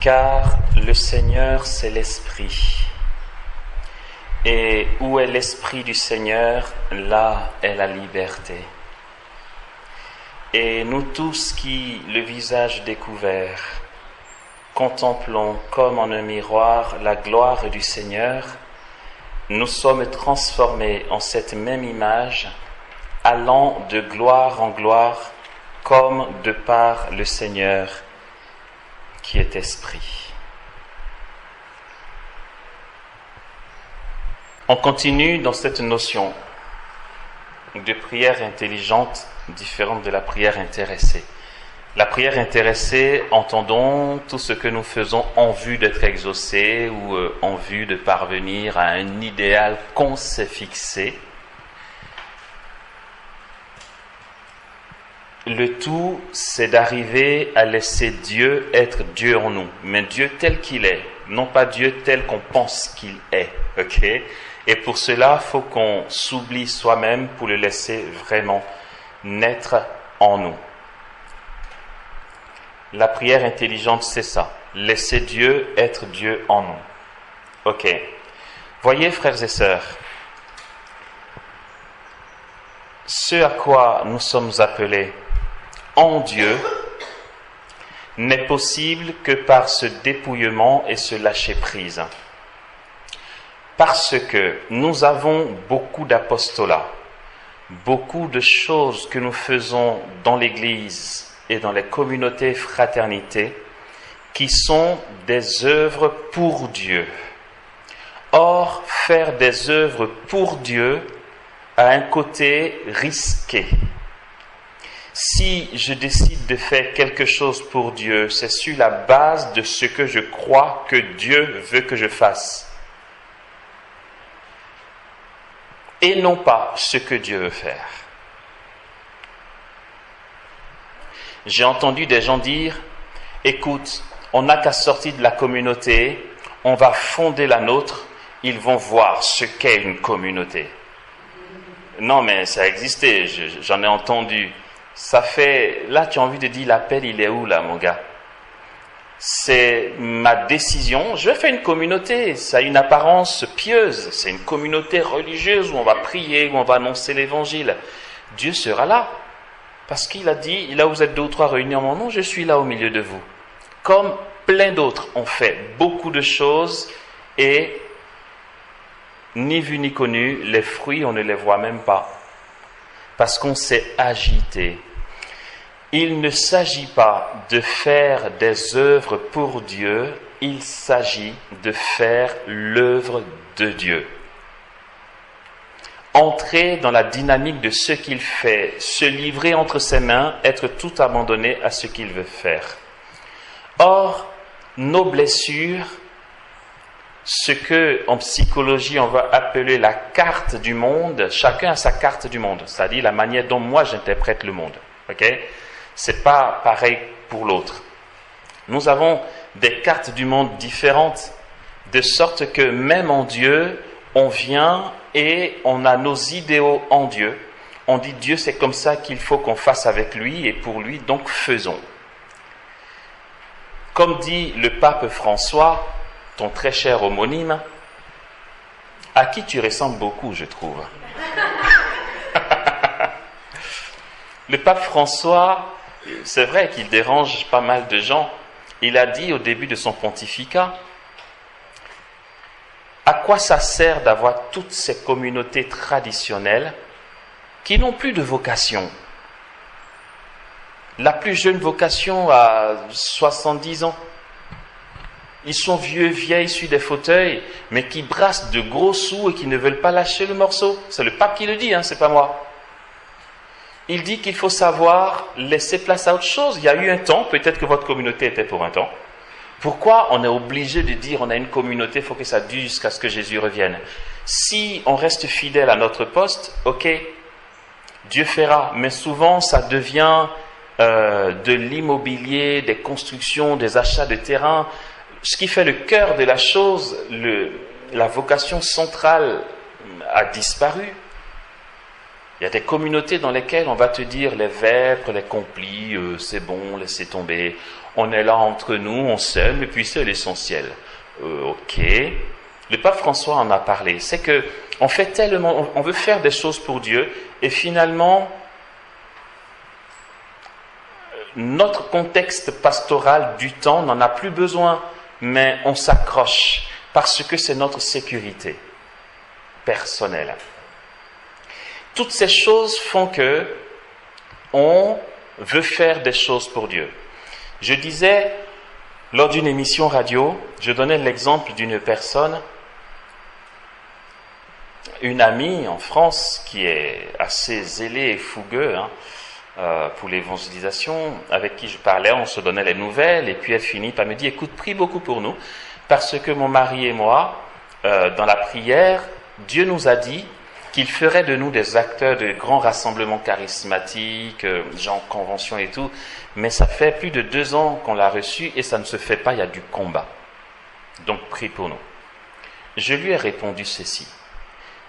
Car le Seigneur, c'est l'Esprit. Et où est l'Esprit du Seigneur, là est la liberté. Et nous tous qui, le visage découvert, contemplons comme en un miroir la gloire du Seigneur, nous sommes transformés en cette même image, allant de gloire en gloire, comme de par le Seigneur qui est esprit. On continue dans cette notion de prière intelligente différente de la prière intéressée. La prière intéressée, entendons tout ce que nous faisons en vue d'être exaucés ou en vue de parvenir à un idéal qu'on s'est fixé. Le tout, c'est d'arriver à laisser Dieu être Dieu en nous, mais Dieu tel qu'il est, non pas Dieu tel qu'on pense qu'il est, ok? Et pour cela, il faut qu'on s'oublie soi-même pour le laisser vraiment naître en nous. La prière intelligente, c'est ça, laisser Dieu être Dieu en nous. Ok. Voyez, frères et sœurs, ce à quoi nous sommes appelés en Dieu n'est possible que par ce dépouillement et ce lâcher-prise. Parce que nous avons beaucoup d'apostolats, beaucoup de choses que nous faisons dans l'Église et dans les communautés fraternités qui sont des œuvres pour Dieu. Or, faire des œuvres pour Dieu a un côté risqué. Si je décide de faire quelque chose pour Dieu, c'est sur la base de ce que je crois que Dieu veut que je fasse. Et non pas ce que Dieu veut faire. J'ai entendu des gens dire, écoute, on n'a qu'à sortir de la communauté, on va fonder la nôtre, ils vont voir ce qu'est une communauté. Non, mais ça a existé, j'en ai entendu. Ça fait, là tu as envie de dire, l'appel il est où là mon gars? C'est ma décision, je vais faire une communauté, ça a une apparence pieuse, c'est une communauté religieuse où on va prier, où on va annoncer l'évangile. Dieu sera là, parce qu'il a dit, là où vous êtes 2 ou 3 réunis en mon nom, je suis là au milieu de vous. Comme plein d'autres ont fait beaucoup de choses et ni vu ni connu, les fruits on ne les voit même pas, parce qu'on s'est agité. Il ne s'agit pas de faire des œuvres pour Dieu, il s'agit de faire l'œuvre de Dieu. Entrer dans la dynamique de ce qu'il fait, se livrer entre ses mains, être tout abandonné à ce qu'il veut faire. Or, nos blessures, ce que en psychologie on va appeler la carte du monde, chacun a sa carte du monde, c'est-à-dire la manière dont moi j'interprète le monde. Ok? C'est pas pareil pour l'autre. Nous avons des cartes du monde différentes, de sorte que même en Dieu, on vient et on a nos idéaux en Dieu. On dit Dieu c'est comme ça qu'il faut qu'on fasse avec lui et pour lui, donc faisons. Comme dit le pape François, ton très cher homonyme, à qui tu ressembles beaucoup, je trouve. Le pape François, c'est vrai qu'il dérange pas mal de gens. Il a dit au début de son pontificat, à quoi ça sert d'avoir toutes ces communautés traditionnelles qui n'ont plus de vocation? La plus jeune vocation a 70 ans. Ils sont vieux, vieilles sur des fauteuils, mais qui brassent de gros sous et qui ne veulent pas lâcher le morceau. C'est le pape qui le dit, c'est pas moi. Il dit qu'il faut savoir laisser place à autre chose. Il y a eu un temps, peut-être que votre communauté était pour un temps. Pourquoi on est obligé de dire on a une communauté, il faut que ça dure jusqu'à ce que Jésus revienne? Si on reste fidèle à notre poste, ok, Dieu fera. Mais souvent, ça devient de l'immobilier, des constructions, des achats de terrain. Ce qui fait le cœur de la chose, la vocation centrale a disparu. Il y a des communautés dans lesquelles on va te dire les vêpres, les complis, c'est bon, laissez tomber. On est là entre nous, on s'aime, et puis c'est l'essentiel. Ok. Le pape François en a parlé. C'est que on fait tellement, on veut faire des choses pour Dieu, et finalement, notre contexte pastoral du temps n'en a plus besoin, mais on s'accroche parce que c'est notre sécurité personnelle. Toutes ces choses font que on veut faire des choses pour Dieu. Je disais, lors d'une émission radio, je donnais l'exemple d'une personne, une amie en France qui est assez zélée et fougueux pour l'évangélisation, avec qui je parlais, on se donnait les nouvelles, et puis elle finit par me dire, écoute, prie beaucoup pour nous, parce que mon mari et moi, dans la prière, Dieu nous a dit qu'il ferait de nous des acteurs de grands rassemblements charismatiques, genre convention et tout, mais ça fait plus de 2 ans qu'on l'a reçu et ça ne se fait pas, il y a du combat. Donc prie pour nous. Je lui ai répondu ceci.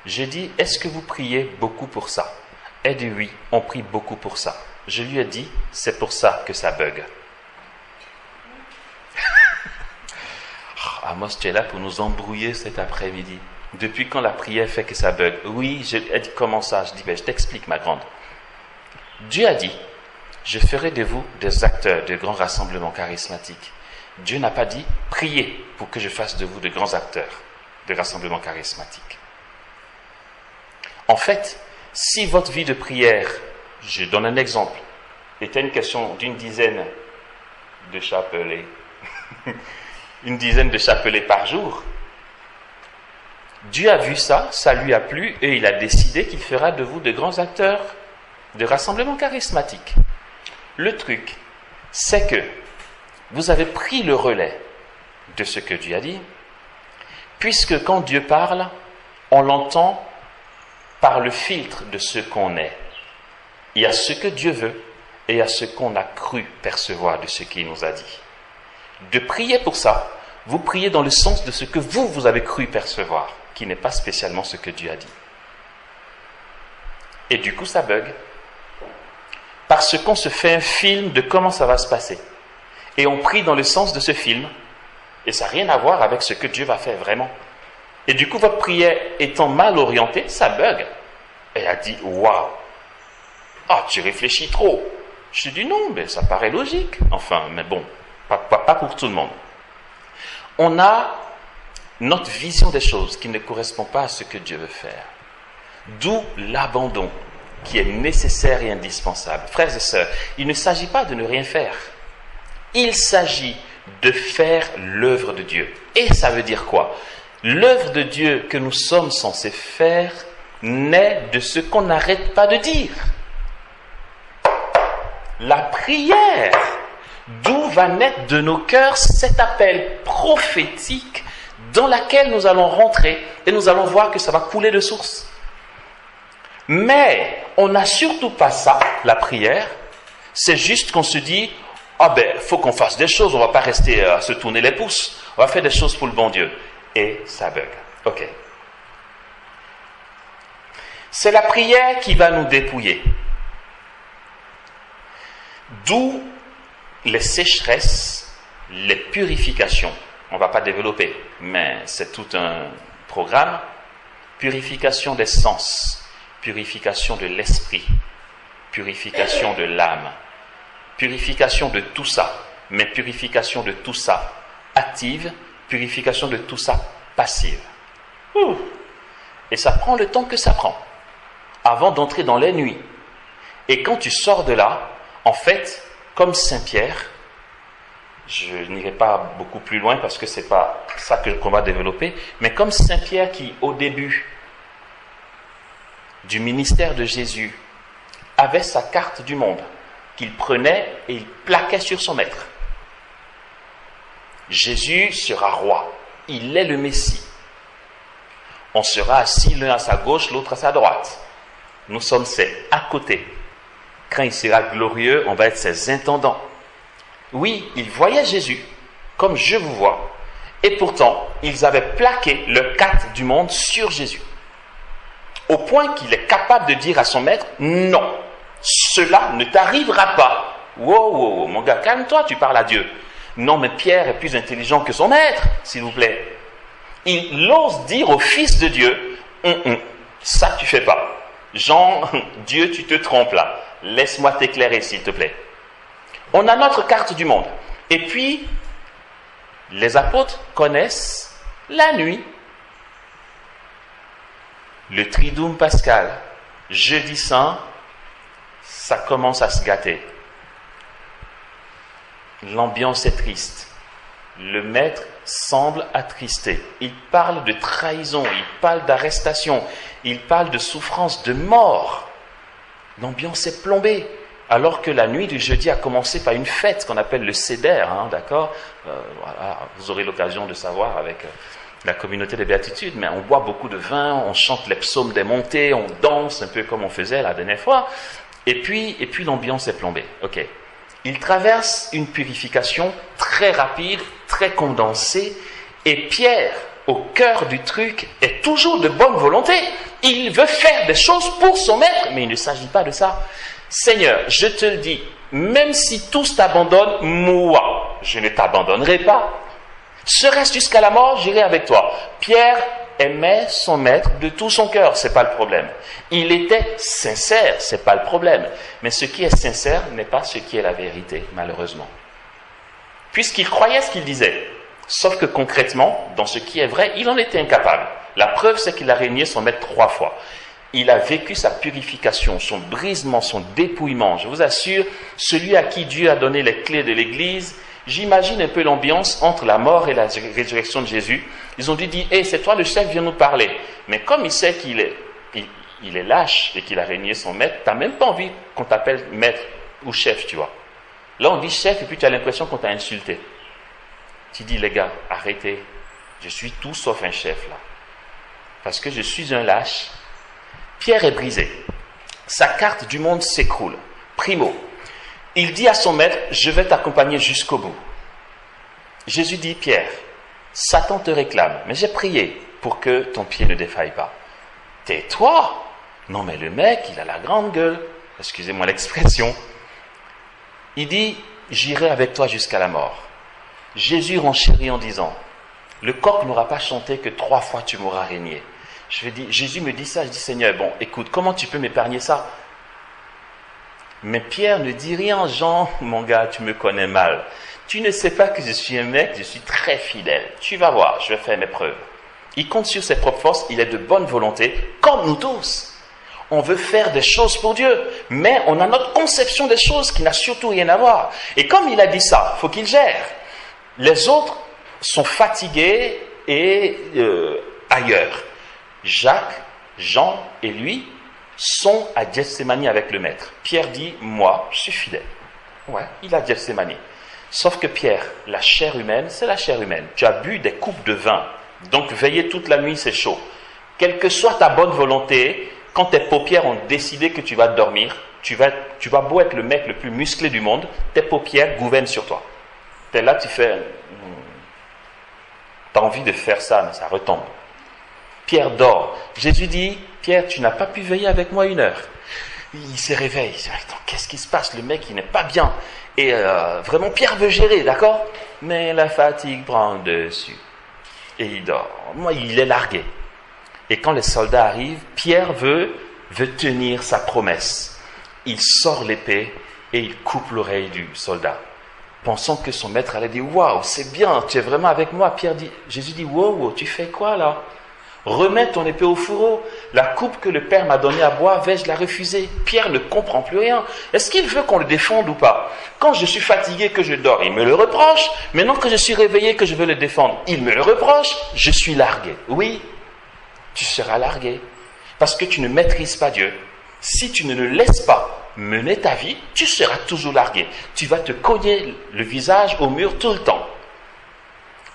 J'ai dit, est-ce que vous priez beaucoup pour ça? Elle dit oui, on prie beaucoup pour ça. Je lui ai dit, c'est pour ça que ça bug. Amos, tu es là pour nous embrouiller cet après-midi. Depuis quand la prière fait que ça bug? Oui, elle dit, comment ça? Je dis, je t'explique, ma grande. Dieu a dit, je ferai de vous des acteurs de grands rassemblements charismatiques. Dieu n'a pas dit, priez pour que je fasse de vous de grands acteurs de rassemblements charismatiques. En fait, si votre vie de prière, je donne un exemple, était une question d'une dizaine de chapelets, une dizaine de chapelets par jour, Dieu a vu ça, ça lui a plu, et il a décidé qu'il fera de vous de grands acteurs de rassemblements charismatiques. Le truc, c'est que vous avez pris le relais de ce que Dieu a dit, puisque quand Dieu parle, on l'entend par le filtre de ce qu'on est. Il y a ce que Dieu veut et il y a ce qu'on a cru percevoir de ce qu'il nous a dit. De prier pour ça, vous priez dans le sens de ce que vous avez cru percevoir, qui n'est pas spécialement ce que Dieu a dit. Et du coup, ça bug. Parce qu'on se fait un film de comment ça va se passer. Et on prie dans le sens de ce film, et ça n'a rien à voir avec ce que Dieu va faire vraiment. Et du coup, votre prière étant mal orientée, ça bug. Et elle a dit, waouh, ah, tu réfléchis trop. Je dis non, mais ça paraît logique. Enfin, mais bon, pas pour tout le monde. On a notre vision des choses qui ne correspond pas à ce que Dieu veut faire. D'où l'abandon qui est nécessaire et indispensable. Frères et sœurs, il ne s'agit pas de ne rien faire. Il s'agit de faire l'œuvre de Dieu. Et ça veut dire quoi? L'œuvre de Dieu que nous sommes censés faire naît de ce qu'on n'arrête pas de dire. La prière, d'où va naître de nos cœurs cet appel prophétique dans laquelle nous allons rentrer et nous allons voir que ça va couler de source. Mais on n'a surtout pas ça, la prière. C'est juste qu'on se dit, faut qu'on fasse des choses, on ne va pas rester à se tourner les pouces, on va faire des choses pour le bon Dieu. Et ça bug. Ok. C'est la prière qui va nous dépouiller. D'où les sécheresses, les purifications. On ne va pas développer, mais c'est tout un programme. Purification des sens, purification de l'esprit, purification de l'âme, purification de tout ça, mais purification de tout ça active, purification de tout ça passive. Et ça prend le temps que ça prend avant d'entrer dans les nuits. Et quand tu sors de là, en fait, comme Saint Pierre, je n'irai pas beaucoup plus loin parce que c'est pas ça qu'on va développer, mais comme Saint Pierre qui, au début du ministère de Jésus, avait sa carte du monde, qu'il prenait et il plaquait sur son maître. Jésus sera roi, il est le Messie. On sera assis l'un à sa gauche, l'autre à sa droite. Nous sommes ses à côté. Quand il sera glorieux, on va être ses intendants. Oui, ils voyaient Jésus, comme je vous vois, et pourtant, ils avaient plaqué le cadre du monde sur Jésus. au point qu'il est capable de dire à son maître, non, cela ne t'arrivera pas. Wow, mon gars, calme-toi, tu parles à Dieu. Non, mais Pierre est plus intelligent que son maître, s'il vous plaît. Il ose dire au Fils de Dieu, ça tu fais pas. Jean, Dieu, tu te trompes là. Laisse-moi t'éclairer, s'il te plaît. On a notre carte du monde. Et puis, les apôtres connaissent la nuit. Le Triduum pascal, jeudi saint, ça commence à se gâter. L'ambiance est triste. Le maître semble attristé. Il parle de trahison, il parle d'arrestation, il parle de souffrance, de mort. L'ambiance est plombée. Alors que la nuit du jeudi a commencé par une fête qu'on appelle le Seder, d'accord, voilà, vous aurez l'occasion de savoir avec la communauté des béatitudes, mais on boit beaucoup de vin, on chante les psaumes des montées, on danse un peu comme on faisait la dernière fois, et puis l'ambiance est plombée. Ok. Il traverse une purification très rapide, très condensée, et Pierre, au cœur du truc, est toujours de bonne volonté. Il veut faire des choses pour son maître, mais il ne s'agit pas de ça. Seigneur, je te le dis, même si tous t'abandonnent, moi, je ne t'abandonnerai pas. Serait-ce jusqu'à la mort, j'irai avec toi. Pierre aimait son maître de tout son cœur, c'est pas le problème. Il était sincère, c'est pas le problème. Mais ce qui est sincère n'est pas ce qui est la vérité, malheureusement. Puisqu'il croyait ce qu'il disait. Sauf que concrètement, dans ce qui est vrai, il en était incapable. La preuve, c'est qu'il a régné son maître 3 fois. Il a vécu sa purification, son brisement, son dépouillement. Je vous assure, celui à qui Dieu a donné les clés de l'Église, j'imagine un peu l'ambiance entre la mort et la résurrection de Jésus. Ils ont dû dire, hey, c'est toi le chef, viens nous parler. Mais comme il sait qu'il est lâche et qu'il a régné son maître, tu n'as même pas envie qu'on t'appelle maître ou chef, tu vois. Là, on dit chef et puis tu as l'impression qu'on t'a insulté. Tu dis, les gars, arrêtez. Je suis tout sauf un chef, là. Parce que je suis un lâche. Pierre est brisé. Sa carte du monde s'écroule. Primo, il dit à son maître, je vais t'accompagner jusqu'au bout. Jésus dit, Pierre, Satan te réclame, mais j'ai prié pour que ton pied ne défaille pas. Tais-toi. Non, mais le mec, il a la grande gueule. Excusez-moi l'expression. Il dit, j'irai avec toi jusqu'à la mort. Jésus renchérit en disant, le coq n'aura pas chanté que 3 fois tu m'auras régné. Jésus me dit ça, je dis, Seigneur, bon, écoute, comment tu peux m'épargner ça? Mais Pierre ne dit rien, Jean, mon gars, tu me connais mal. Tu ne sais pas que je suis un mec, je suis très fidèle. Tu vas voir, je vais faire mes preuves. Il compte sur ses propres forces, il est de bonne volonté, comme nous tous. On veut faire des choses pour Dieu, mais on a notre conception des choses qui n'a surtout rien à voir. Et comme il a dit ça, il faut qu'il gère. Les autres sont fatigués et ailleurs. Jacques, Jean et lui sont à Gethsémani avec le maître. Pierre dit, moi, je suis fidèle. Ouais, il a Gethsémani. Sauf que Pierre, la chair humaine, c'est la chair humaine. Tu as bu des coupes de vin, donc veiller toute la nuit, c'est chaud. Quelle que soit ta bonne volonté, quand tes paupières ont décidé que tu vas dormir, tu vas beau être le mec le plus musclé du monde, tes paupières gouvernent sur toi. T'es là, tu fais... T'as envie de faire ça, mais ça retombe. Pierre dort. Jésus dit, Pierre, tu n'as pas pu veiller avec moi 1 heure. Il se réveille. Il dit, attends, qu'est-ce qui se passe? Le mec, il n'est pas bien. Et vraiment, Pierre veut gérer, d'accord? Mais la fatigue prend dessus. Et il dort. Moi, il est largué. Et quand les soldats arrivent, Pierre veut tenir sa promesse. Il sort l'épée et il coupe l'oreille du soldat. Pensant que son maître allait dire, waouh, c'est bien, tu es vraiment avec moi. Jésus dit, wow, tu fais quoi là? Remets ton épée au fourreau. La coupe que le Père m'a donnée à boire, vais-je la refuser? Pierre ne comprend plus rien. Est-ce qu'il veut qu'on le défende ou pas? Quand je suis fatigué, que je dors, il me le reproche. Maintenant que je suis réveillé, que je veux le défendre, il me le reproche. Je suis largué. Oui, tu seras largué. Parce que tu ne maîtrises pas Dieu. Si tu ne le laisses pas mener ta vie, tu seras toujours largué. Tu vas te cogner le visage au mur tout le temps.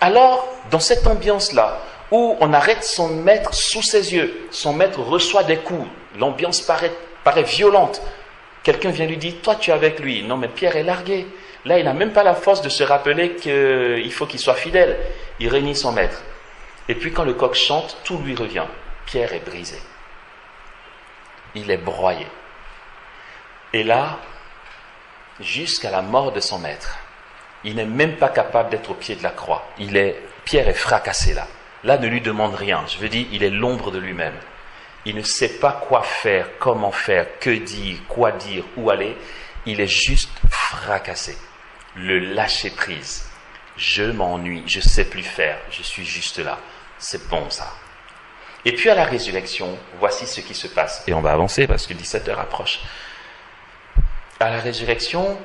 Alors, dans cette ambiance-là, où on arrête son maître sous ses yeux, son maître reçoit des coups, l'ambiance paraît violente. Quelqu'un vient lui dire, toi tu es avec lui. Non mais Pierre est largué. Là il n'a même pas la force de se rappeler qu'il faut qu'il soit fidèle. Il renie son maître. Et puis quand le coq chante, tout lui revient. Pierre est brisé. il est broyé. Et là, jusqu'à la mort de son maître, il n'est même pas capable d'être au pied de la croix. Pierre est fracassé là. Là, ne lui demande rien. Je veux dire, il est l'ombre de lui-même. Il ne sait pas quoi faire, comment faire, que dire, quoi dire, où aller. Il est juste fracassé. Le lâcher prise. Je m'ennuie, je ne sais plus faire, je suis juste là. C'est bon ça. Et puis à la résurrection, voici ce qui se passe. Et on va avancer parce que 17h approche. À la résurrection,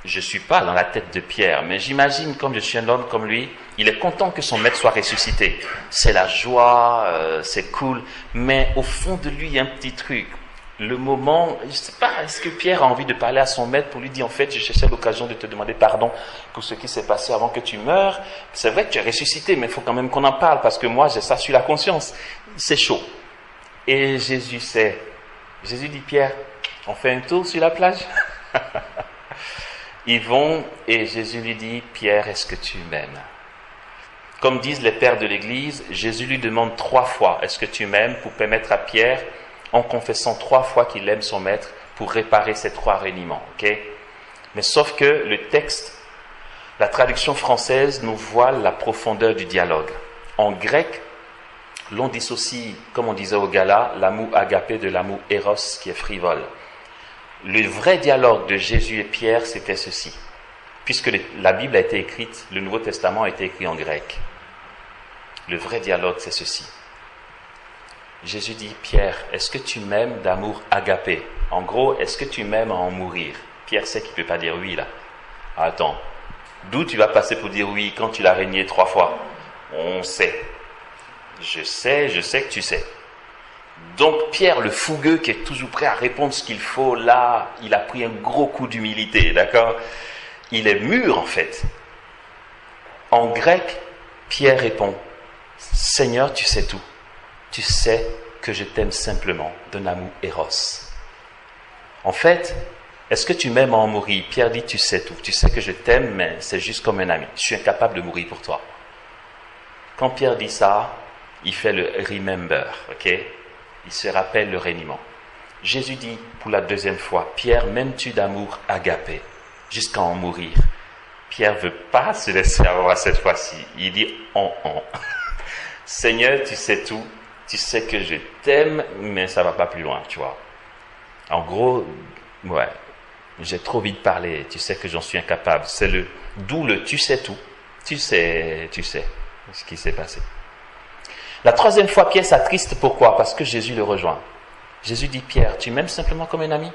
je ne suis pas dans la tête de Pierre, mais j'imagine, comme je suis un homme comme lui, il est content que son maître soit ressuscité. C'est la joie, c'est cool, mais au fond de lui, il y a un petit truc. Le moment, je ne sais pas, est-ce que Pierre a envie de parler à son maître pour lui dire, en fait, je cherchais l'occasion de te demander pardon pour ce qui s'est passé avant que tu meures. C'est vrai que tu es ressuscité, mais il faut quand même qu'on en parle, parce que moi, j'ai ça sur la conscience. C'est chaud. Et Jésus sait. Jésus dit, Pierre, on fait un tour sur la plage? Ils vont, et Jésus lui dit, Pierre, est-ce que tu m'aimes? Comme disent les pères de l'Église, Jésus lui demande 3 fois, est-ce que tu m'aimes, pour permettre à Pierre, en confessant 3 fois qu'il aime son maître, pour réparer ces 3 reniements. Okay? Mais sauf que le texte, la traduction française nous voile la profondeur du dialogue. En grec, l'on dissocie, comme on disait au Gala, l'amour agapé de l'amour éros qui est frivole. Le vrai dialogue de Jésus et Pierre, c'était ceci. Puisque la Bible a été écrite, le Nouveau Testament a été écrit en grec. Le vrai dialogue, c'est ceci. Jésus dit, Pierre, est-ce que tu m'aimes d'amour agapé? En gros, est-ce que tu m'aimes à en mourir? Pierre sait qu'il ne peut pas dire oui là. Attends, d'où tu vas passer pour dire oui quand tu l'as régné 3 fois? On sait. Je sais que tu sais. Donc Pierre, le fougueux qui est toujours prêt à répondre ce qu'il faut, là, il a pris un gros coup d'humilité, d'accord? Il est mûr en fait. En grec, Pierre répond, Seigneur, tu sais tout. Tu sais que je t'aime simplement d'un amour éros. En fait, est-ce que tu m'aimes à en mourir? Pierre dit, tu sais tout. Tu sais que je t'aime, mais c'est juste comme un ami. Je suis incapable de mourir pour toi. Quand Pierre dit ça, il fait le remember, ok? Il se rappelle le reniement. Jésus dit pour la 2e fois, Pierre, m'aimes-tu d'amour agapé, jusqu'à en mourir? Pierre ne veut pas se laisser avoir cette fois-ci. Il dit, Seigneur, tu sais tout. Tu sais que je t'aime, mais ça ne va pas plus loin, tu vois. En gros, ouais, j'ai trop vite parlé, tu sais que j'en suis incapable. D'où le tu sais tout. Tu sais ce qui s'est passé. La 3e fois, Pierre s'attriste. Pourquoi? Parce que Jésus le rejoint. Jésus dit, Pierre, tu m'aimes simplement comme un ami?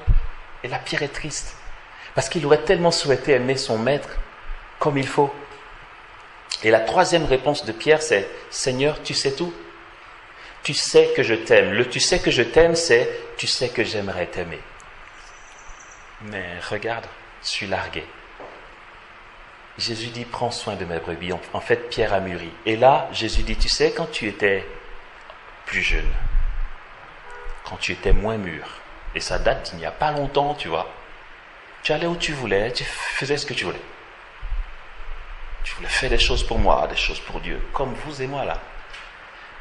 Et là, Pierre est triste. Parce qu'il aurait tellement souhaité aimer son maître comme il faut. Et la 3e réponse de Pierre, c'est, Seigneur, tu sais tout. Tu sais que je t'aime. Le tu sais que je t'aime, c'est tu sais que j'aimerais t'aimer. Mais regarde, je suis largué. Jésus dit, prends soin de mes brebis. En fait, Pierre a mûri. Et là, Jésus dit, tu sais, quand tu étais plus jeune, quand tu étais moins mûr, et ça date d'il n'y a pas longtemps, tu vois, tu allais où tu voulais, tu faisais ce que tu voulais. Tu voulais faire des choses pour moi, des choses pour Dieu, comme vous et moi là.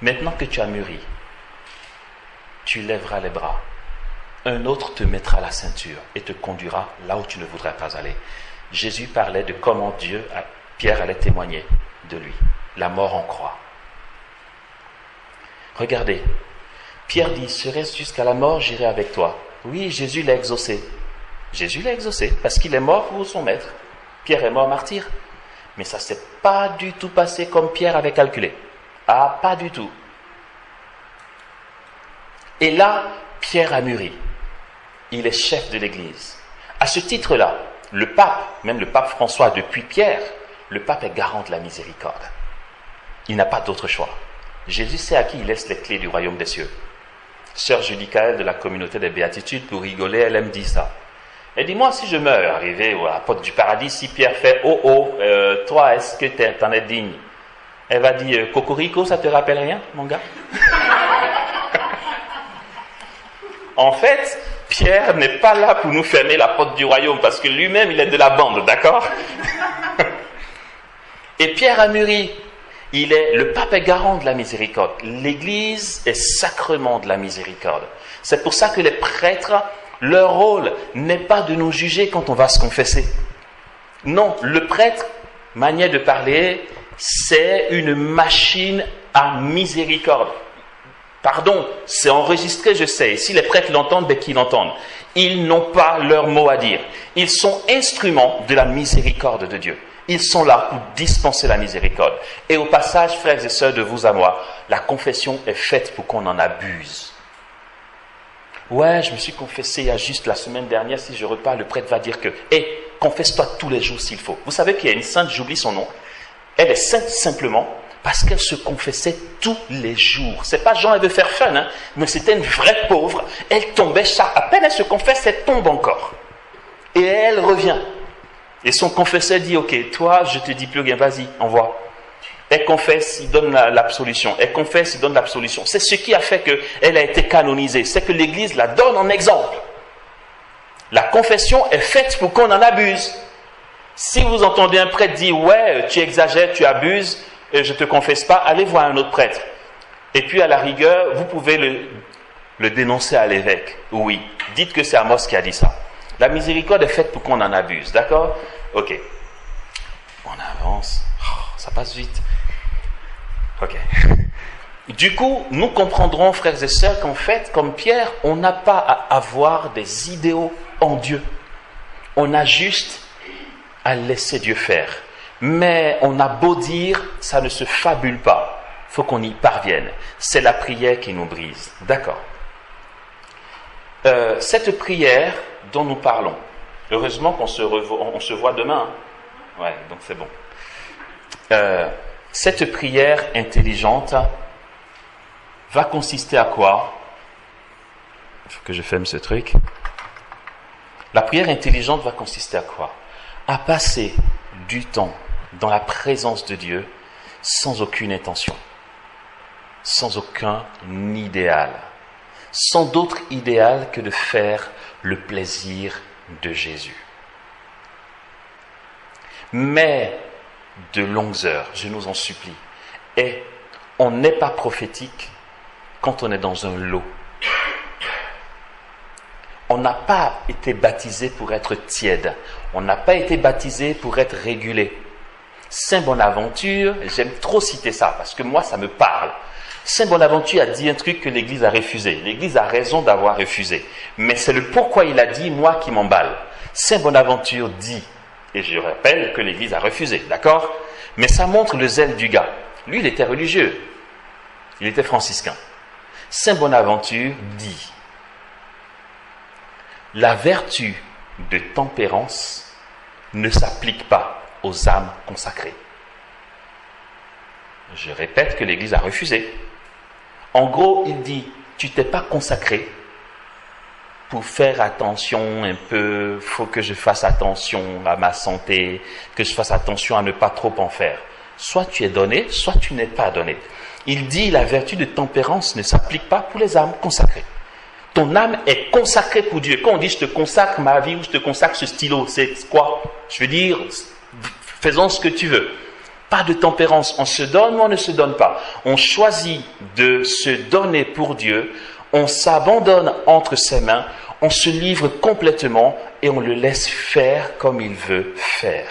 Maintenant que tu as mûri, tu lèveras les bras. Un autre te mettra la ceinture et te conduira là où tu ne voudrais pas aller. Jésus parlait de comment Pierre allait témoigner de lui. La mort en croix. Regardez, Pierre dit, serait-ce jusqu'à la mort, j'irai avec toi. Oui, Jésus l'a exaucé. Jésus l'a exaucé parce qu'il est mort pour son maître. Pierre est mort martyr. Mais ça ne s'est pas du tout passé comme Pierre avait calculé. Ah, pas du tout. Et là, Pierre a mûri. Il est chef de l'Église. À ce titre-là, le pape, même le pape François, depuis Pierre, le pape est garant de la miséricorde. Il n'a pas d'autre choix. Jésus sait à qui il laisse les clés du royaume des cieux. Sœur Judicaël de la communauté des béatitudes, pour rigoler, elle aime dire ça. Elle dit, moi, si je meurs, arrivé à la porte du paradis, si Pierre fait, toi, est-ce que t'en es digne? Elle va dire, Cocorico, ça te rappelle rien, mon gars? En fait, Pierre n'est pas là pour nous fermer la porte du royaume, parce que lui-même, il est de la bande, d'accord? Et Pierre a mûri. Le pape est garant de la miséricorde. L'Église est sacrement de la miséricorde. C'est pour ça que les prêtres, leur rôle n'est pas de nous juger quand on va se confesser. Non, le prêtre, manière de parler, c'est une machine à miséricorde. Pardon, c'est enregistré, je sais. Et si les prêtres l'entendent, ben qu'ils l'entendent. Ils n'ont pas leur mot à dire. Ils sont instruments de la miséricorde de Dieu. Ils sont là pour dispenser la miséricorde. Et au passage, frères et sœurs, de vous à moi, la confession est faite pour qu'on en abuse. Ouais, je me suis confessé il y a juste la semaine dernière. Si je repars, le prêtre va dire que confesse-toi tous les jours s'il faut. Vous savez qu'il y a une sainte, j'oublie son nom. Elle est sainte simplement parce qu'elle se confessait tous les jours. C'est pas Jean, elle veut faire fun, hein, mais c'était une vraie pauvre. Elle tombait à peine elle se confesse, elle tombe encore. Et elle revient. Et son confesseur dit, ok, toi, je te dis plus rien, vas-y, envoie. Elle confesse, il donne l'absolution. Elle confesse, il donne l'absolution. C'est ce qui a fait qu'elle a été canonisée. C'est que l'Église la donne en exemple. La confession est faite pour qu'on en abuse. Si vous entendez un prêtre dire, ouais, tu exagères, tu abuses, je ne te confesse pas, allez voir un autre prêtre. Et puis à la rigueur, vous pouvez le dénoncer à l'évêque. Oui, dites que c'est Amos qui a dit ça. La miséricorde est faite pour qu'on en abuse, d'accord? Ok. On avance. Oh, ça passe vite. Ok. Du coup, nous comprendrons, frères et sœurs, qu'en fait, comme Pierre, on n'a pas à avoir des idéaux en Dieu. On a juste à laisser Dieu faire. Mais on a beau dire, ça ne se fabule pas. Il faut qu'on y parvienne. C'est la prière qui nous brise. D'accord. Cette prière dont nous parlons, heureusement qu'on se voit demain. Ouais, donc c'est bon. Cette prière intelligente va consister à quoi? Il faut que je ferme ce truc. La prière intelligente va consister à quoi? À passer du temps dans la présence de Dieu sans aucune intention, sans aucun idéal, sans d'autre idéal que de faire le plaisir de Jésus. Mais de longues heures, je nous en supplie. Et on n'est pas prophétique quand on est dans un lot. On n'a pas été baptisé pour être tiède. On n'a pas été baptisé pour être régulé. Saint Bonaventure, j'aime trop citer ça parce que moi ça me parle. Saint Bonaventure a dit un truc que l'Église a refusé. L'Église a raison d'avoir refusé. Mais c'est le pourquoi il a dit, moi, qui m'emballe. Saint Bonaventure dit, et je rappelle que l'Église a refusé, d'accord? Mais ça montre le zèle du gars. Lui, il était religieux. Il était franciscain. Saint Bonaventure dit, la vertu de tempérance ne s'applique pas aux âmes consacrées. Je répète que l'Église a refusé. En gros, il dit, tu t'es pas consacré pour faire attention un peu, faut que je fasse attention à ma santé, que je fasse attention à ne pas trop en faire. Soit tu es donné, soit tu n'es pas donné. Il dit, la vertu de tempérance ne s'applique pas pour les âmes consacrées. Ton âme est consacrée pour Dieu. Quand on dit je te consacre ma vie ou je te consacre ce stylo, c'est quoi? Je veux dire, faisons ce que tu veux. Pas de tempérance. On se donne ou on ne se donne pas. On choisit de se donner pour Dieu. On s'abandonne entre ses mains. On se livre complètement et on le laisse faire comme il veut faire.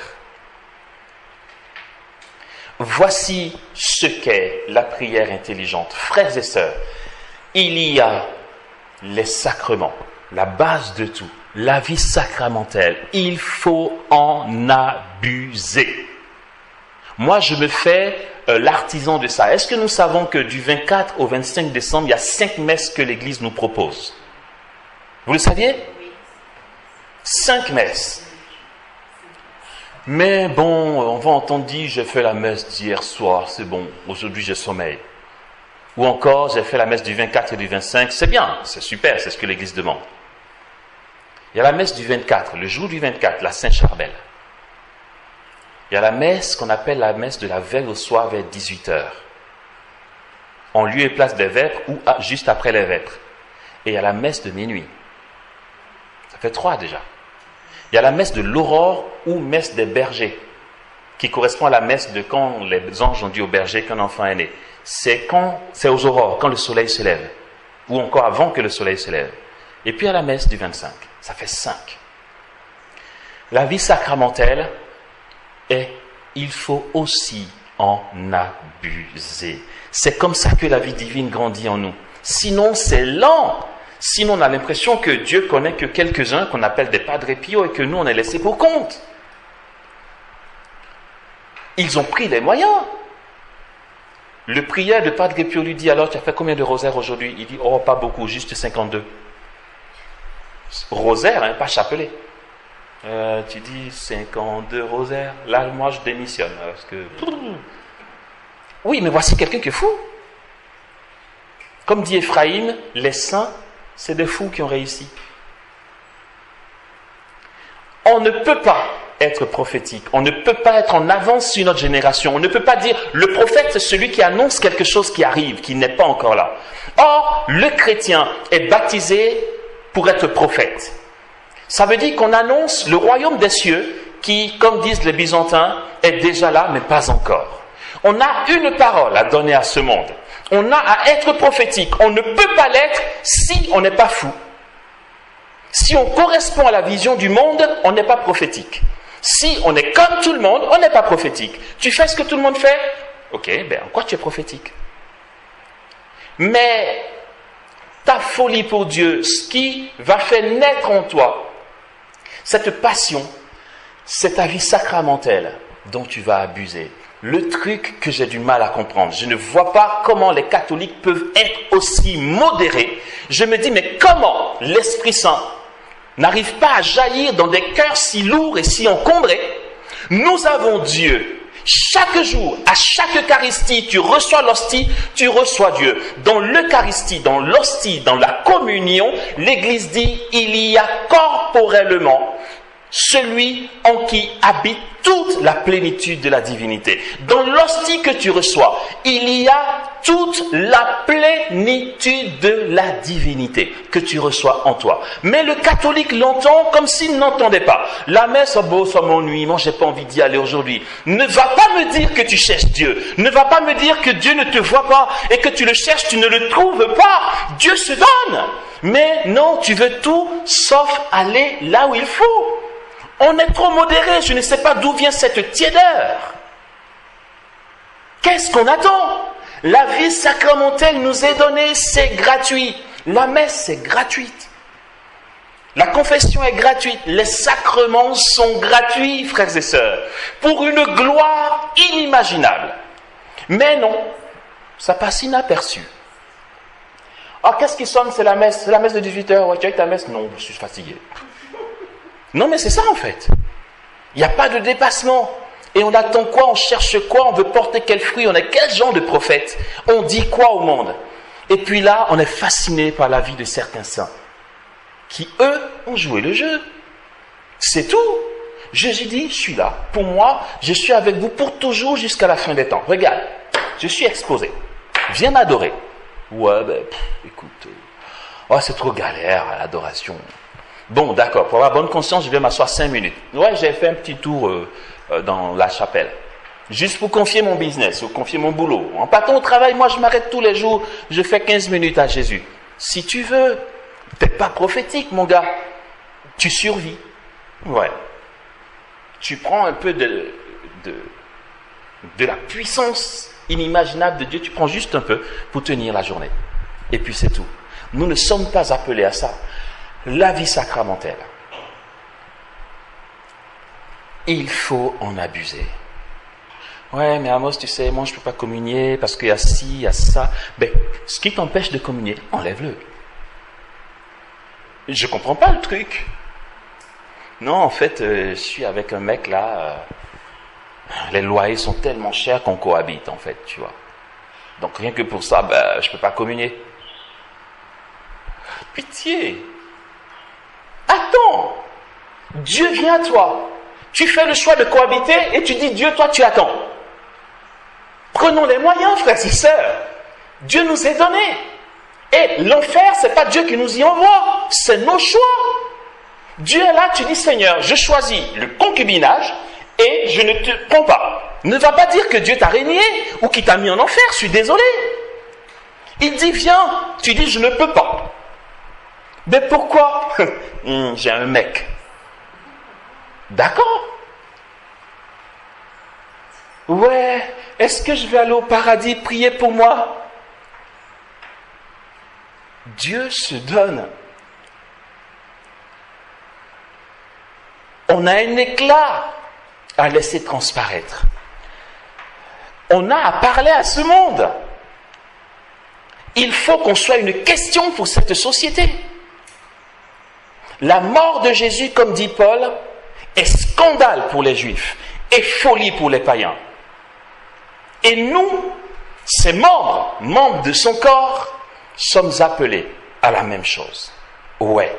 Voici ce qu'est la prière intelligente. Frères et sœurs, il y a les sacrements, la base de tout, la vie sacramentelle. Il faut en abuser. Moi, je me fais l'artisan de ça. Est-ce que nous savons que du 24 au 25 décembre, il y a 5 messes que l'Église nous propose? Vous le saviez? 5 messes. Mais bon, on va entendre dire, j'ai fait la messe d'hier soir, c'est bon, aujourd'hui j'ai sommeil. Ou encore, j'ai fait la messe du 24 et du 25, c'est bien, c'est super, c'est ce que l'Église demande. Il y a la messe du 24, le jour du 24, la Saint-Charbel. Il y a la messe qu'on appelle la messe de la veille au soir vers 18h. En lieu et place des vêpres ou juste après les vêpres. Et il y a la messe de minuit. Ça fait 3 déjà. Il y a la messe de l'aurore ou messe des bergers. qui correspond à la messe de quand les anges ont dit au berger qu'un enfant est né. C'est aux aurores, quand le soleil se lève, ou encore avant que le soleil se lève. Et puis à la messe du 25, ça fait 5. La vie sacramentelle, il faut aussi en abuser. C'est comme ça que la vie divine grandit en nous. Sinon, c'est lent. Sinon, on a l'impression que Dieu connaît que quelques-uns qu'on appelle des Padre Pio et que nous, on est laissés pour compte. Ils ont pris les moyens. Le prieur de Padre Pio lui dit, alors tu as fait combien de rosaires aujourd'hui? Il dit, oh, pas beaucoup, juste 52. Rosaire, hein, pas chapelet. Tu dis 52 rosaires. Là, moi, je démissionne. Parce que... Oui, mais voici quelqu'un qui est fou. Comme dit Ephraïm, les saints, c'est des fous qui ont réussi. On ne peut pas être prophétique. On ne peut pas être en avance sur notre génération. On ne peut pas dire, le prophète, c'est celui qui annonce quelque chose qui arrive, qui n'est pas encore là. Or, le chrétien est baptisé pour être prophète. Ça veut dire qu'on annonce le royaume des cieux qui, comme disent les Byzantins, est déjà là, mais pas encore. On a une parole à donner à ce monde. On a à être prophétique. On ne peut pas l'être si on n'est pas fou. Si on correspond à la vision du monde, on n'est pas prophétique. Si on est comme tout le monde, on n'est pas prophétique. Tu fais ce que tout le monde fait? Ok, en quoi tu es prophétique? Mais ta folie pour Dieu, ce qui va faire naître en toi cette passion, c'est ta vie sacramentelle dont tu vas abuser. Le truc que j'ai du mal à comprendre, je ne vois pas comment les catholiques peuvent être aussi modérés. Je me dis, mais comment l'Esprit Saint n'arrive pas à jaillir dans des cœurs si lourds et si encombrés? Nous avons Dieu. Chaque jour, à chaque Eucharistie, tu reçois l'hostie, tu reçois Dieu. Dans l'Eucharistie, dans l'hostie, dans la communion, l'Église dit, il y a corporellement celui en qui habite toute la plénitude de la divinité. Dans l'hostie que tu reçois, il y a toute la plénitude de la divinité que tu reçois en toi. Mais le catholique l'entend comme s'il n'entendait pas. La messe, ça m'ennuie, moi j'ai pas envie d'y aller aujourd'hui. Ne va pas me dire que tu cherches Dieu. Ne va pas me dire que Dieu ne te voit pas et que tu le cherches, tu ne le trouves pas. Dieu se donne. Mais non, tu veux tout sauf aller là où il faut. On est trop modéré, je ne sais pas d'où vient cette tiédeur. Qu'est-ce qu'on attend? La vie sacramentelle nous est donnée, c'est gratuit. La messe, c'est gratuite. La confession est gratuite. Les sacrements sont gratuits, frères et sœurs, pour une gloire inimaginable. Mais non, ça passe inaperçu. Ah, qu'est-ce qui sonne? C'est la messe. C'est la messe de 18h. Ouais, tu as eu ta messe? Non, je suis fatigué. Non, mais c'est ça en fait. Il n'y a pas de dépassement. Et on attend quoi? On cherche quoi? On veut porter quel fruit? On est quel genre de prophète? On dit quoi au monde? Et puis là, on est fasciné par la vie de certains saints qui, eux, ont joué le jeu. C'est tout. Jésus dit, je suis là. Pour moi, je suis avec vous pour toujours jusqu'à la fin des temps. Regarde, je suis exposé. Viens m'adorer. Ouais, écoute, c'est trop galère à l'adoration. Bon, d'accord, pour avoir bonne conscience, je vais m'asseoir 5 minutes. Ouais, j'ai fait un petit tour dans la chapelle. Juste pour confier mon business, ou confier mon boulot. En partant au travail, moi, je m'arrête tous les jours, je fais 15 minutes à Jésus. Si tu veux, t'es pas prophétique, mon gars. Tu survis. Ouais. Tu prends un peu de la puissance inimaginable de Dieu, tu prends juste un peu pour tenir la journée. Et puis c'est tout. Nous ne sommes pas appelés à ça. La vie sacramentelle, il faut en abuser. Ouais, mais Amos, tu sais, moi je ne peux pas communier parce qu'il y a ci, il y a ça. Ce qui t'empêche de communier, enlève-le. Je ne comprends pas le truc. Non, en fait, je suis avec un mec là, les loyers sont tellement chers qu'on cohabite, en fait, tu vois. Donc rien que pour ça, je ne peux pas communier. Pitié! Attends, Dieu vient à toi. Tu fais le choix de cohabiter et tu dis Dieu, toi tu attends. Prenons les moyens, frères et sœurs. Dieu nous est donné. Et l'enfer, c'est pas Dieu qui nous y envoie, c'est nos choix. Dieu est là, tu dis Seigneur, je choisis le concubinage et je ne te prends pas. Ne va pas dire que Dieu t'a régné ou qu'il t'a mis en enfer, je suis désolé. Il dit viens, tu dis je ne peux pas. Mais pourquoi? J'ai un mec. D'accord. Ouais, est-ce que je vais aller au paradis prier pour moi? Dieu se donne. On a un éclat à laisser transparaître. On a à parler à ce monde. Il faut qu'on soit une question pour cette société. La mort de Jésus, comme dit Paul, est scandale pour les Juifs et folie pour les païens. Et nous, ces membres de son corps, sommes appelés à la même chose. Ouais.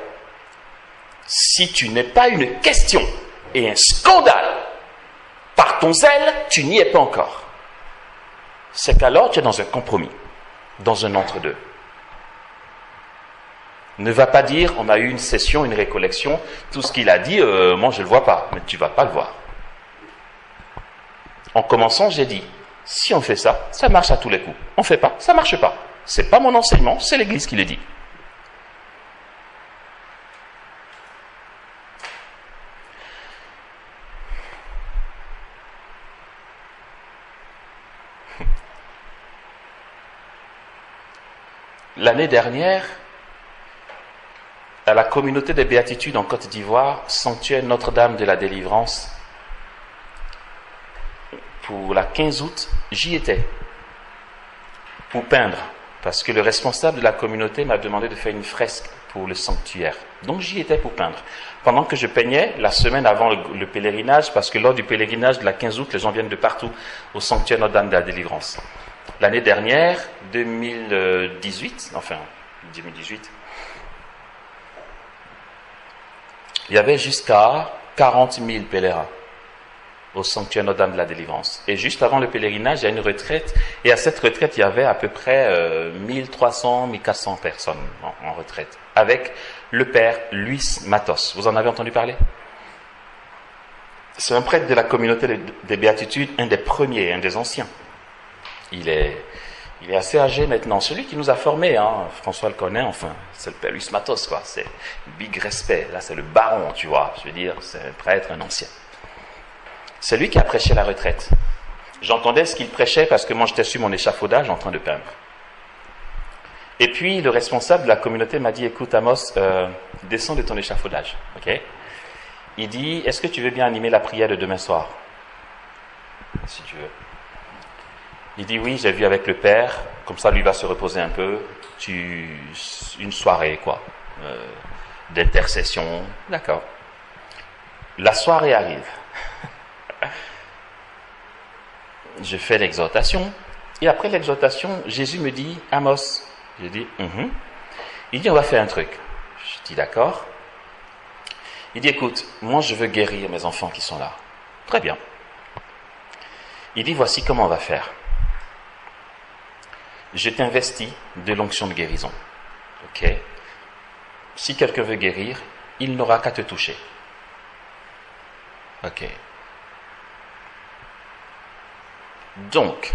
Si tu n'es pas une question et un scandale par ton zèle, tu n'y es pas encore. C'est qu'alors tu es dans un compromis, dans un entre-deux. Ne va pas dire, on a eu une session, une récollection, tout ce qu'il a dit, moi je ne le vois pas, mais tu ne vas pas le voir. En commençant, j'ai dit, si on fait ça, ça marche à tous les coups. On ne fait pas, ça ne marche pas. Ce n'est pas mon enseignement, c'est l'Église qui le dit. L'année dernière, à la communauté des Béatitudes en Côte d'Ivoire, sanctuaire Notre-Dame de la Délivrance, pour la 15 août, j'y étais pour peindre, parce que le responsable de la communauté m'a demandé de faire une fresque pour le sanctuaire. Donc j'y étais pour peindre. Pendant que je peignais, la semaine avant le pèlerinage, parce que lors du pèlerinage de la 15 août, les gens viennent de partout au sanctuaire Notre-Dame de la Délivrance. L'année dernière, 2018, il y avait jusqu'à 40 000 pèlerins au sanctuaire Notre-Dame de la Délivrance. Et juste avant le pèlerinage, il y a une retraite. Et à cette retraite, il y avait à peu près 1300, 1400 personnes en retraite. Avec le père Luis Matos. Vous en avez entendu parler? C'est un prêtre de la communauté des Béatitudes, un des premiers, un des anciens. Il est assez âgé maintenant. Celui qui nous a formés, François le connaît, enfin, c'est le père Luis Matos, quoi. C'est big respect. Là, c'est le baron, tu vois. Je veux dire, c'est un prêtre, un ancien. C'est lui qui a prêché la retraite. J'entendais ce qu'il prêchait parce que moi, j'étais sur mon échafaudage en train de peindre. Et puis, le responsable de la communauté m'a dit, écoute, Amos, descends de ton échafaudage. Ok? Il dit, est-ce que tu veux bien animer la prière de demain soir? Si tu veux. Il dit oui, j'ai vu avec le père, comme ça lui va se reposer un peu, une soirée quoi, d'intercession, d'accord. La soirée arrive. Je fais l'exhortation, et après l'exhortation, Jésus me dit, Amos, je dis, Il dit, on va faire un truc. Je dis, d'accord. Il dit, écoute, moi je veux guérir mes enfants qui sont là. Très bien. Il dit, voici comment on va faire. Je t'investis de l'onction de guérison. Ok? Si quelqu'un veut guérir, il n'aura qu'à te toucher. Ok. Donc,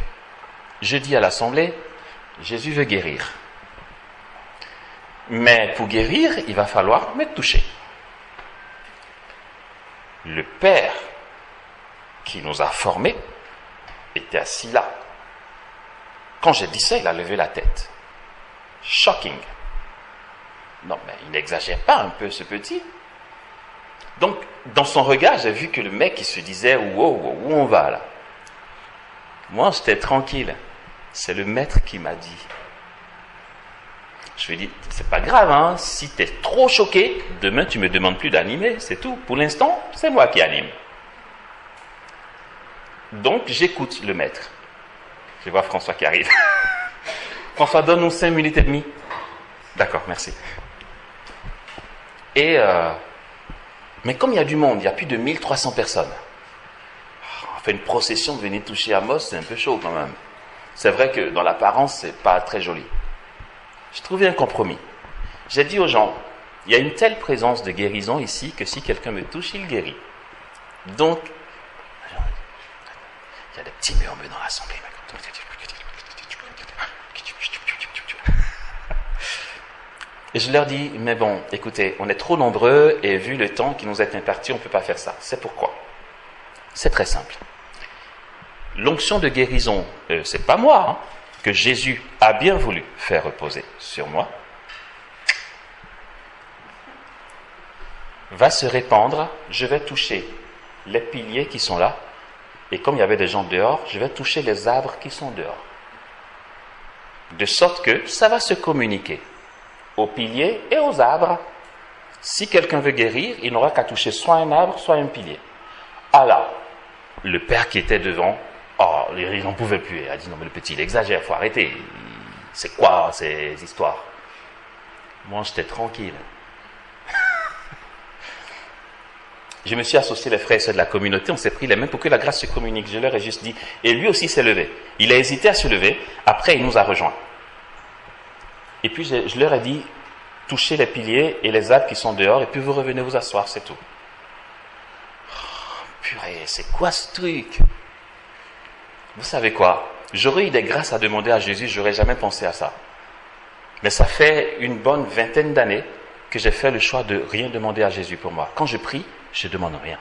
je dis à l'assemblée, Jésus veut guérir. Mais pour guérir, il va falloir me toucher. Le Père qui nous a formés était assis là. Quand j'ai dit ça, il a levé la tête. Shocking. Non, mais il n'exagère pas un peu ce petit. Donc, dans son regard, j'ai vu que le mec, il se disait, wow, où on va là? Moi, j'étais tranquille. C'est le maître qui m'a dit. Je lui ai dit, c'est pas grave, si tu es trop choqué, demain tu me demandes plus d'animer, c'est tout. Pour l'instant, c'est moi qui anime. Donc, j'écoute le maître. Je vois François qui arrive. François, donne-nous 5 minutes et demie. D'accord, merci. Mais comme il y a du monde, il y a plus de 1300 personnes. On fait une procession de venir toucher Amos, c'est un peu chaud quand même. C'est vrai que dans l'apparence, c'est pas très joli. J'ai trouvé un compromis. J'ai dit aux gens, il y a une telle présence de guérison ici que si quelqu'un me touche, il guérit. Donc, Il y a des petits murmures dans l'assemblée. Et je leur dis, mais bon, écoutez, on est trop nombreux et vu le temps qui nous est imparti, on ne peut pas faire ça. C'est pourquoi. C'est très simple. L'onction de guérison, c'est pas moi, hein, que Jésus a bien voulu faire reposer sur moi, va se répandre. Je vais toucher les piliers qui sont là, et comme il y avait des gens dehors, je vais toucher les arbres qui sont dehors. De sorte que ça va se communiquer aux piliers et aux arbres. Si quelqu'un veut guérir, il n'aura qu'à toucher soit un arbre, soit un pilier. Ah là, le père qui était devant, il n'en pouvait plus. Il a dit, non mais le petit, il exagère, il faut arrêter. C'est quoi ces histoires? Moi, j'étais tranquille. Je me suis associé les frères et sœurs de la communauté, on s'est pris les mains pour que la grâce se communique. Je leur ai juste dit, et lui aussi s'est levé. Il a hésité à se lever, après il nous a rejoints. Et puis je leur ai dit, touchez les piliers et les arbres qui sont dehors, et puis vous revenez vous asseoir, c'est tout. Oh, purée, c'est quoi ce truc? Vous savez quoi? J'aurais eu des grâces à demander à Jésus, j'aurais jamais pensé à ça. Mais ça fait une bonne 20aine d'années que j'ai fait le choix de rien demander à Jésus pour moi. Quand je prie, je ne demande rien.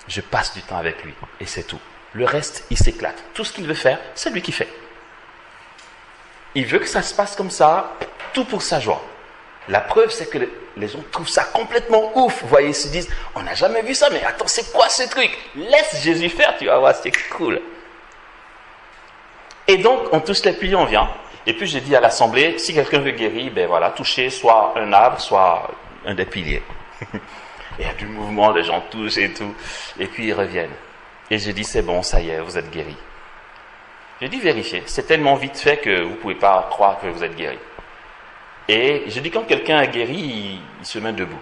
Je passe du temps avec lui, et c'est tout. Le reste, il s'éclate. Tout ce qu'il veut faire, c'est lui qui fait. Il veut que ça se passe comme ça, tout pour sa joie. La preuve, c'est que les gens trouvent ça complètement ouf. Vous voyez, ils se disent, on n'a jamais vu ça, mais attends, c'est quoi ce truc? Laisse Jésus faire, tu vas voir, c'est cool. Et donc, on touche les piliers, on vient. Et puis, j'ai dit à l'assemblée, si quelqu'un veut guérir, ben voilà, toucher soit un arbre, soit un des piliers. Il y a du mouvement, les gens touchent et tout. Et puis, ils reviennent. Et j'ai dit, c'est bon, ça y est, vous êtes guéris. J'ai dit, vérifiez. C'est tellement vite fait que vous ne pouvez pas croire que vous êtes guéris. Et j'ai dit, quand quelqu'un est guéri, il se met debout.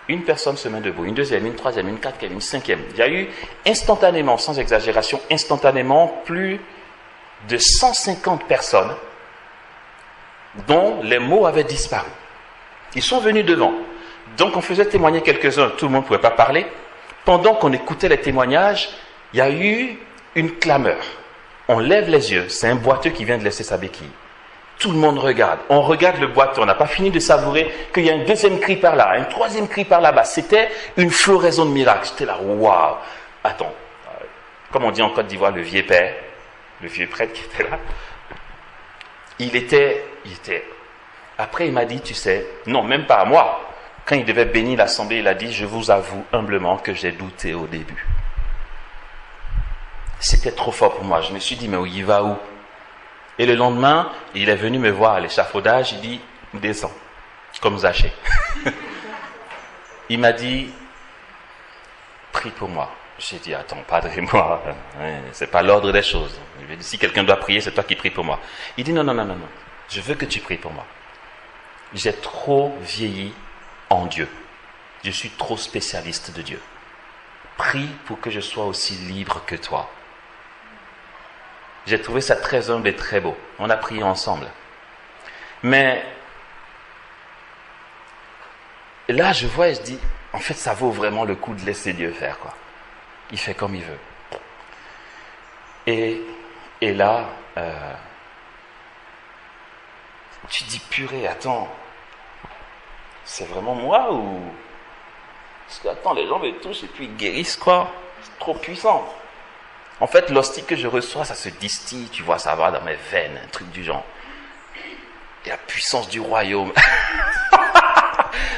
Une personne se met debout, une deuxième, une troisième, une quatrième, une cinquième. Il y a eu instantanément, sans exagération, instantanément, plus de 150 personnes dont les mots avaient disparu. Ils sont venus devant. Donc on faisait témoigner quelques-uns, tout le monde ne pouvait pas parler. Pendant qu'on écoutait les témoignages, il y a eu une clameur. On lève les yeux, c'est un boiteux qui vient de laisser sa béquille. Tout le monde regarde, on regarde le boiteux, on n'a pas fini de savourer qu'il y a un deuxième cri par là, un troisième cri par là-bas. C'était une floraison de miracles. J'étais là, waouh. Attends, comme on dit en Côte d'Ivoire, le vieux père, le vieux prêtre qui était là, il était... Après il m'a dit, tu sais, non, même pas à moi. Quand il devait bénir l'assemblée, il a dit, je vous avoue humblement que j'ai douté au début. C'était trop fort pour moi. Je me suis dit, mais il va où? Et le lendemain, il est venu me voir à l'échafaudage, il dit, descends, comme Zachée. Il m'a dit, prie pour moi. J'ai dit, attends, padre-moi, c'est pas l'ordre des choses. Il m'a dit, si quelqu'un doit prier, c'est toi qui prie pour moi. Il dit, non, je veux que tu pries pour moi. J'ai trop vieilli en Dieu. Je suis trop spécialiste de Dieu. Prie pour que je sois aussi libre que toi. J'ai trouvé ça très humble et très beau. On a prié ensemble. Mais là, je vois et je dis, en fait, ça vaut vraiment le coup de laisser Dieu faire, quoi. Il fait comme il veut. Et là, tu dis, purée, attends, c'est vraiment moi ou... Parce que, attends, les gens me touchent et puis ils guérissent, quoi. C'est trop puissant. En fait, l'hostie que je reçois, ça se distille, tu vois, ça va dans mes veines, un truc du genre. Et la puissance du royaume.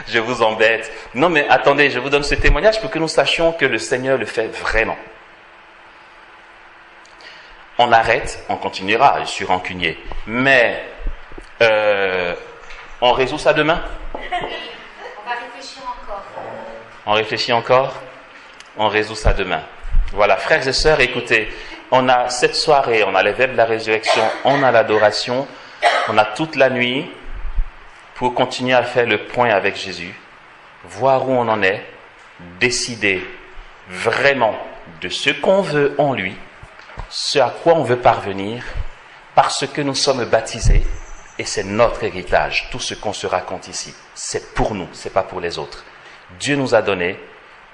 Je vous embête. Non, mais attendez, je vous donne ce témoignage pour que nous sachions que le Seigneur le fait vraiment. On arrête, on continuera, je suis rancunier. Mais, on résout ça demain? On va réfléchir encore. On réfléchit encore? On résout ça demain. Voilà, frères et sœurs, écoutez, on a cette soirée, on a les veilles de la résurrection, on a l'adoration, on a toute la nuit pour continuer à faire le point avec Jésus, voir où on en est, décider vraiment de ce qu'on veut en lui, ce à quoi on veut parvenir, parce que nous sommes baptisés et c'est notre héritage. Tout ce qu'on se raconte ici, c'est pour nous, c'est pas pour les autres. Dieu nous a donné.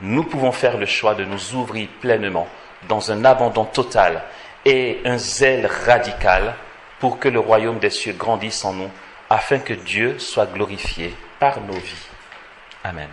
Nous pouvons faire le choix de nous ouvrir pleinement dans un abandon total et un zèle radical pour que le royaume des cieux grandisse en nous, afin que Dieu soit glorifié par nos vies. Amen.